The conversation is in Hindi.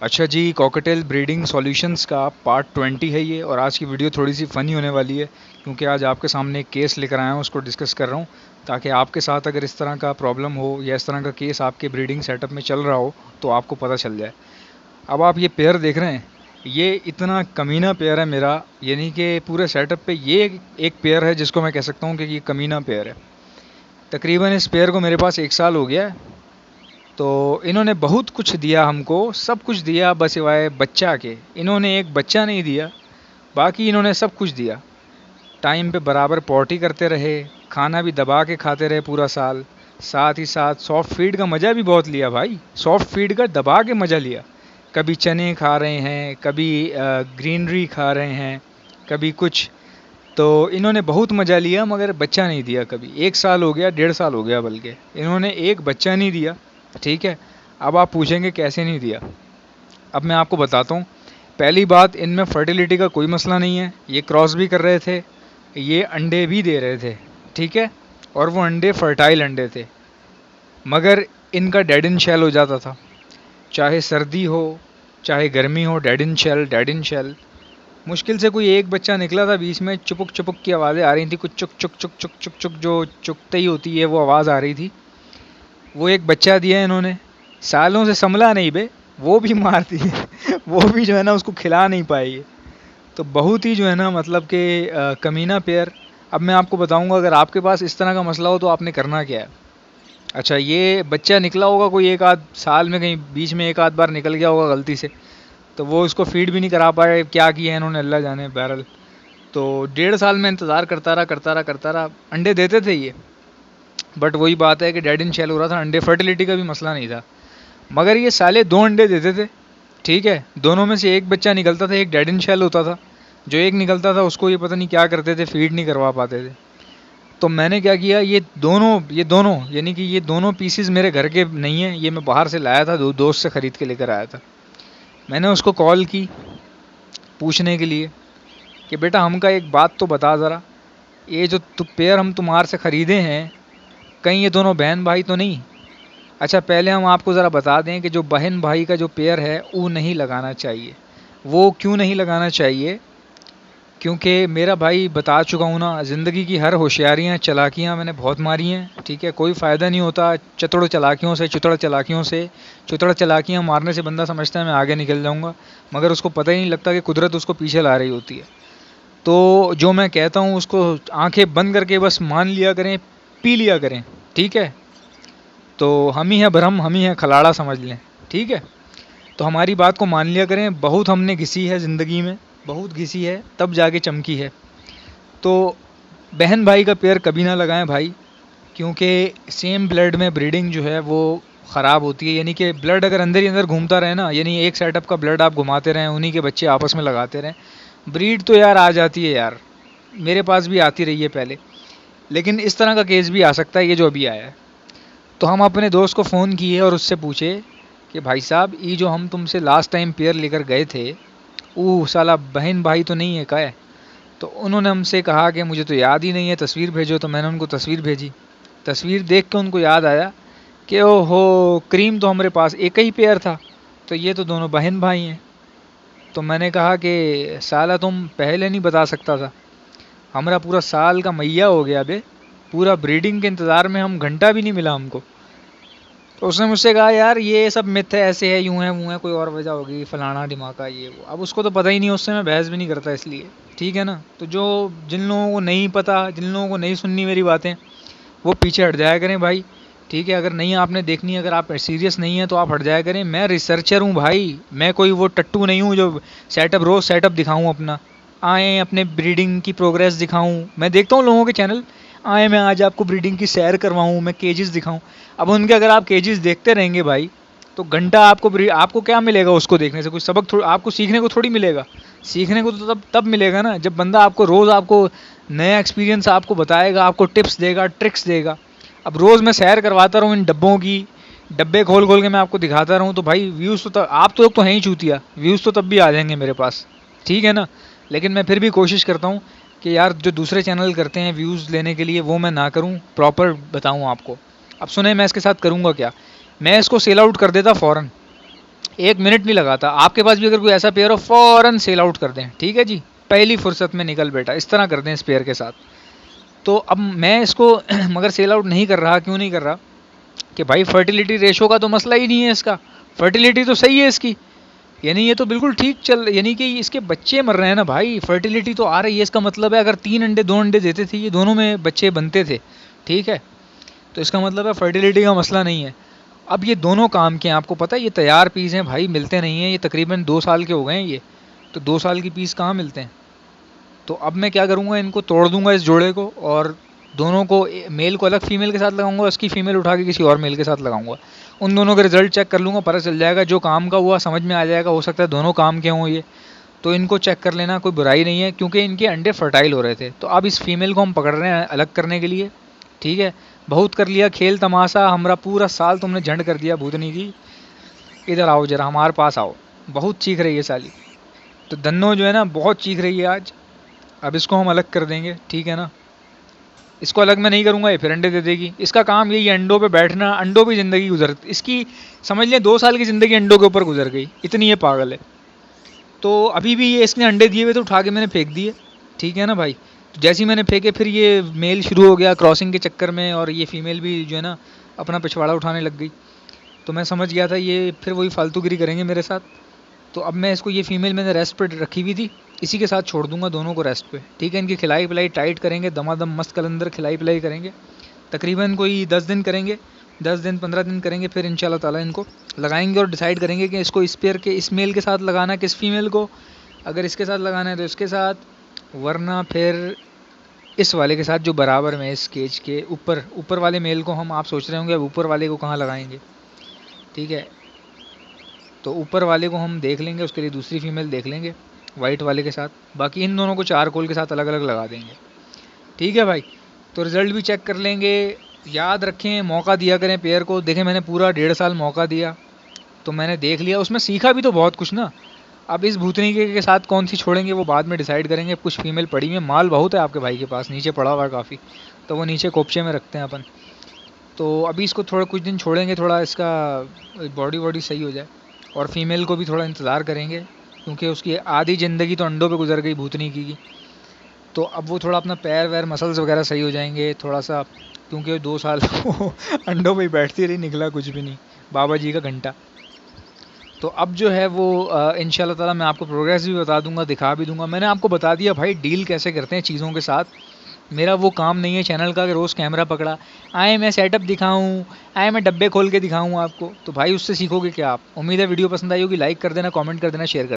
अच्छा जी, कॉकटेल ब्रीडिंग सॉल्यूशंस का पार्ट 20 है ये। और आज की वीडियो थोड़ी सी फ़नी होने वाली है, क्योंकि आज आपके सामने एक केस लेकर आया हूँ, उसको डिस्कस कर रहा हूँ, ताकि आपके साथ अगर इस तरह का प्रॉब्लम हो या इस तरह का केस आपके ब्रीडिंग सेटअप में चल रहा हो तो आपको पता चल जाए। अब आप ये पेयर देख रहे हैं, ये इतना कमीना पेयर है मेरा, यानी कि पूरे सेटअप पे ये एक पेयर है जिसको मैं कह सकता हूँ कि ये कमीना पेयर है। तकरीबन इस पेयर को मेरे पास 1 साल हो गया है। तो इन्होंने बहुत कुछ दिया हमको, सब कुछ दिया, बस सिवाय बच्चा के। इन्होंने एक बच्चा नहीं दिया, बाकी इन्होंने सब कुछ दिया। टाइम पे बराबर पॉटी करते रहे, खाना भी दबा के खाते रहे पूरा साल। साथ ही साथ सॉफ्ट फीड का मज़ा भी बहुत लिया भाई, सॉफ्ट फीड का दबा के मज़ा लिया। कभी चने खा रहे हैं, कभी ग्रीनरी खा रहे हैं, कभी कुछ। तो इन्होंने बहुत मज़ा लिया, मगर बच्चा नहीं दिया कभी। 1 साल हो गया, 1.5 साल हो गया, बल्कि इन्होंने एक बच्चा नहीं दिया। ठीक है। अब आप पूछेंगे कैसे नहीं दिया। अब मैं आपको बताता हूँ। पहली बात, इनमें फर्टिलिटी का कोई मसला नहीं है, ये क्रॉस भी कर रहे थे, ये अंडे भी दे रहे थे। ठीक है। और वो अंडे फर्टाइल अंडे थे, मगर इनका डेड इन शेल हो जाता था। चाहे सर्दी हो चाहे गर्मी हो, डेड इन शेल, डेड इन शेल। मुश्किल से कोई एक बच्चा निकला था, बीच में चुपुक चुपुक की आवाज़ें आ रही थी, कुछ चुक चुक चुक चुक चुक चुक, जो चुकते ही होती है वो आवाज़ आ रही थी। वो एक बच्चा दिया इन्होंने, सालों से संभला नहीं बे, वो भी मारती है वो भी जो है ना उसको खिला नहीं पाई है। तो बहुत ही जो है ना, मतलब कि कमीना पेयर। अब मैं आपको बताऊंगा, अगर आपके पास इस तरह का मसला हो तो आपने करना क्या है। अच्छा, ये बच्चा निकला होगा कोई एक आध साल में, कहीं बीच में एक आध बार निकल गया होगा गलती से, तो वो इसको फीड भी नहीं करा पाए, क्या किया है इन्होंने अल्लाह जाने, बहरहाल। तो 1.5 साल में इंतज़ार करता रहा करता रहा करता रहा। अंडे देते थे ये, बट वही बात है कि डेड इन शेल हो रहा था, अंडे फर्टिलिटी का भी मसला नहीं था। मगर ये साले 2 अंडे देते थे। ठीक है। दोनों में से एक बच्चा निकलता था, एक डेड इन शेल होता था। जो एक निकलता था उसको ये पता नहीं क्या करते थे, फीड नहीं करवा पाते थे। तो मैंने क्या किया, ये दोनों यानी कि ये दोनों पीसीज मेरे घर के नहीं है, ये मैं बाहर से लाया था, दोस्त से ख़रीद के लेकर आया था। मैंने उसको कॉल की पूछने के लिए कि बेटा हमका एक बात तो बता ज़रा, ये जो पेयर हम तुम्हारे से ख़रीदे हैं, कहीं ये दोनों बहन भाई तो नहीं। अच्छा, पहले हम आपको ज़रा बता दें कि जो बहन भाई का जो पेयर है वो नहीं लगाना चाहिए। वो क्यों नहीं लगाना चाहिए, क्योंकि मेरा भाई बता चुका हूँ ना, ज़िंदगी की हर होशियारियाँ चालाकियाँ मैंने बहुत मारी हैं। ठीक है। कोई फ़ायदा नहीं होता चतुड़ चालाकियों से, चुतड़ चालाकियों से। चुतड़ चालाकियाँ मारने से बंदा समझता है मैं आगे निकल जाऊँगा, मगर उसको पता ही नहीं लगता कि कुदरत उसको पीछे ला रही होती है। तो जो मैं कहता हूँ उसको आंखें बंद करके बस मान लिया करें, पी लिया करें। ठीक है। तो हम ही हैं भ्रम, हम ही हैं खलाड़ा, समझ लें। ठीक है। तो हमारी बात को मान लिया करें। बहुत हमने घिसी है ज़िंदगी में, बहुत घिसी है, तब जाके चमकी है। तो बहन भाई का पेयर कभी ना लगाएं भाई, क्योंकि सेम ब्लड में ब्रीडिंग जो है वो ख़राब होती है। यानी कि ब्लड अगर अंदर ही अंदर घूमता रहे ना, यानी एक सेटअप का ब्लड आप घुमाते रहें, उन्हीं के बच्चे आपस में लगाते रहें, ब्रीड तो यार आ जाती है यार। मेरे पास भी आती रही है पहले, लेकिन इस तरह का केस भी आ सकता है, ये जो अभी आया है। तो हम अपने दोस्त को फ़ोन किए और उससे पूछे कि भाई साहब, ये जो हम तुमसे लास्ट टाइम पेयर लेकर गए थे, वो साला बहन भाई तो नहीं है का है। तो उन्होंने हमसे कहा कि मुझे तो याद ही नहीं है, तस्वीर भेजो। तो मैंने उनको तस्वीर भेजी। तस्वीर देख के उनको याद आया कि ओहो, क्रीम तो हमारे पास एक ही पेयर था, तो ये तो दोनों बहन भाई हैं। तो मैंने कहा कि साला तुम पहले नहीं बता सकता था, हमारा पूरा साल का मैया हो गया बे, पूरा ब्रीडिंग के इंतज़ार में हम घंटा भी नहीं मिला हमको। तो उसने मुझसे कहा यार ये सब मिथ है, ऐसे है, यूँ है, वो है, कोई और वजह होगी, फलाना ढिमाका, ये वो। अब उसको तो पता ही नहीं, उससे मैं बहस भी नहीं करता इसलिए। ठीक है ना। तो जो जिन लोगों को नहीं पता, जिन लोगों को नहीं सुननी मेरी बातें, वो पीछे हट जाया करें भाई। ठीक है। अगर नहीं आपने देखनी, अगर आप सीरियस नहीं है तो आप हट जाया करें। मैं रिसर्चर हूँ भाई, मैं कोई वो टट्टू नहीं हूँ जो सेटअप रोज़ सेटअप दिखाऊँ अपना, आए अपने ब्रीडिंग की प्रोग्रेस दिखाऊँ। मैं देखता हूँ लोगों के चैनल, आए मैं आज आपको ब्रीडिंग की सैर करवाऊँ, मैं केजेस दिखाऊँ। अब उनके अगर आप केजेस देखते रहेंगे भाई, तो घंटा आपको क्या मिलेगा उसको देखने से, कुछ सबक थोड़ा आपको सीखने को थोड़ी मिलेगा। सीखने को तो तब मिलेगा ना, जब बंदा आपको रोज़ आपको नया एक्सपीरियंस आपको बताएगा, आपको टिप्स देगा, ट्रिक्स देगा। अब रोज़ मैं सैर करवाता रहूँ इन डब्बों की, डब्बे खोल खोल के मैं आपको दिखाता रहूँ, तो भाई व्यूज़ तो तब, आप तो लोग तो हैं ही चूतिया, व्यूज़ तो तब भी आ जाएंगे मेरे पास। ठीक है ना। लेकिन मैं फिर भी कोशिश करता हूँ कि यार जो दूसरे चैनल करते हैं व्यूज़ लेने के लिए, वो मैं ना करूँ, प्रॉपर बताऊँ आपको। अब सुने मैं इसके साथ करूँगा क्या, मैं इसको सेल आउट कर देता फ़ौरन। 1 मिनट नहीं लगाता। आपके पास भी अगर कोई ऐसा पेयर हो फ़ौरन सेल आउट कर दें, ठीक है जी, पहली फुर्सत में निकल बेटा, इस तरह कर दें इस पेयर के साथ। तो अब मैं इसको मगर सेल आउट नहीं कर रहा, क्यों नहीं कर रहा कि भाई फर्टिलिटी रेशो का तो मसला ही नहीं है इसका, फर्टिलिटी तो सही है इसकी, यानी ये तो बिल्कुल ठीक चल, यानी कि इसके बच्चे मर रहे हैं ना भाई, फर्टिलिटी तो आ रही है, इसका मतलब है अगर 3 अंडे 2 अंडे देते थे ये दोनों में बच्चे बनते थे, ठीक है, तो इसका मतलब है फर्टिलिटी का मसला नहीं है। अब ये दोनों काम के हैं, आपको पता है ये तैयार पीस हैं भाई, मिलते नहीं हैं, ये तकरीबन 2 साल के हो गए हैं ये, तो 2 साल की पीस कहाँ मिलते हैं। तो अब मैं क्या करूँगा, इनको तोड़ दूंगा इस जोड़े को, और दोनों को, मेल को अलग फीमेल के साथ लगाऊंगा, उसकी फीमेल उठा के किसी और मेल के साथ लगाऊंगा, उन दोनों के रिजल्ट चेक कर लूँगा, पता चल जाएगा, जो काम का हुआ समझ में आ जाएगा, हो सकता है दोनों काम के हों ये, तो इनको चेक कर लेना, कोई बुराई नहीं है, क्योंकि इनके अंडे फर्टाइल हो रहे थे। तो अब इस फीमेल को हम पकड़ रहे हैं अलग करने के लिए, ठीक है। बहुत कर लिया खेल तमाशा, हमारा पूरा साल तुमने झंड कर दिया भूतनी की, इधर आओ जरा हमारे पास आओ, बहुत चीख रही है साली। तो दन्नो जो है ना बहुत चीख रही है आज, अब इसको हम अलग कर देंगे, ठीक है ना। इसको अलग मैं नहीं करूँगा, ये फिर अंडे दे देगी, इसका काम यही है अंडों पे बैठना, अंडों पे ज़िंदगी गुजर, इसकी समझ लें 2 साल की ज़िंदगी अंडों के ऊपर गुजर गई, इतनी ये पागल है। तो अभी भी ये इसने अंडे दिए हुए तो उठा के मैंने फेंक दिए, ठीक है ना भाई। तो जैसे ही मैंने फेंके फिर ये मेल शुरू हो गया क्रॉसिंग के चक्कर में, और ये फीमेल भी जो है ना अपना पिछवाड़ा उठाने लग गई। तो मैं समझ गया था ये फिर वही फालतूगिरी करेंगे मेरे साथ। तो अब मैं इसको, ये फीमेल मैंने रेस्ट पे रखी हुई थी, इसी के साथ छोड़ दूंगा दोनों को रेस्ट पे, ठीक है। इनकी खिलाई पिलाई टाइट करेंगे, दमादम मस्त कलंदर खिलाई पिलाई करेंगे, तकरीबन कोई 10 दिन करेंगे, 10 दिन 15 दिन करेंगे, फिर इंशाल्लाह ताला इनको लगाएंगे और डिसाइड करेंगे कि इसको इस पेयर के इस मेल के साथ लगाना है, किस फीमेल को, अगर इसके साथ लगाना है तो इसके साथ, वरना फिर इस वाले के साथ जो बराबर में इस केज के ऊपर, ऊपर वाले मेल को हम, आप सोच रहे होंगे अब ऊपर वाले को कहाँ लगाएंगे, ठीक है। तो ऊपर वाले को हम देख लेंगे, उसके लिए दूसरी फीमेल देख लेंगे वाइट वाले के साथ, बाकी इन दोनों को चारकोल के साथ अलग अलग लगा देंगे, ठीक है भाई। तो रिज़ल्ट भी चेक कर लेंगे। याद रखें मौका दिया करें पेयर को, देखें मैंने पूरा 1.5 साल मौका दिया, तो मैंने देख लिया, उसमें सीखा भी तो बहुत कुछ ना। अब इस भूतनी के साथ कौन सी छोड़ेंगे वो बाद में डिसाइड करेंगे। कुछ फीमेल पड़ी हुई है, माल बहुत है आपके भाई के पास, नीचे पड़ा हुआ है काफ़ी, तो वो नीचे कोपचे में रखते हैं अपन। तो अभी इसको थोड़ा कुछ दिन छोड़ेंगे, थोड़ा इसका बॉडी वॉडी सही हो जाए, और फीमेल को भी थोड़ा इंतज़ार करेंगे, क्योंकि उसकी आधी ज़िंदगी तो अंडों पे गुजर गई भूतनी की। तो अब वो थोड़ा अपना पैर वैर मसल्स वगैरह सही हो जाएंगे थोड़ा सा, क्योंकि 2 साल वो अंडों पे ही बैठती रही, निकला कुछ भी नहीं, बाबा जी का घंटा। तो अब जो है वो इंशाल्लाह ताला मैं आपको प्रोग्रेस भी बता दूंगा, दिखा भी दूंगा। मैंने आपको बता दिया भाई डील कैसे करते हैं चीज़ों के साथ, मेरा वो काम नहीं है चैनल का कि रोज़ कैमरा पकड़ा आए मैं सेटअप दिखाऊं, आए मैं डब्बे खोल के दिखाऊं आपको, तो भाई उससे सीखोगे क्या आप। उम्मीद है वीडियो पसंद आई होगी, लाइक कर देना, कमेंट कर देना, शेयर कर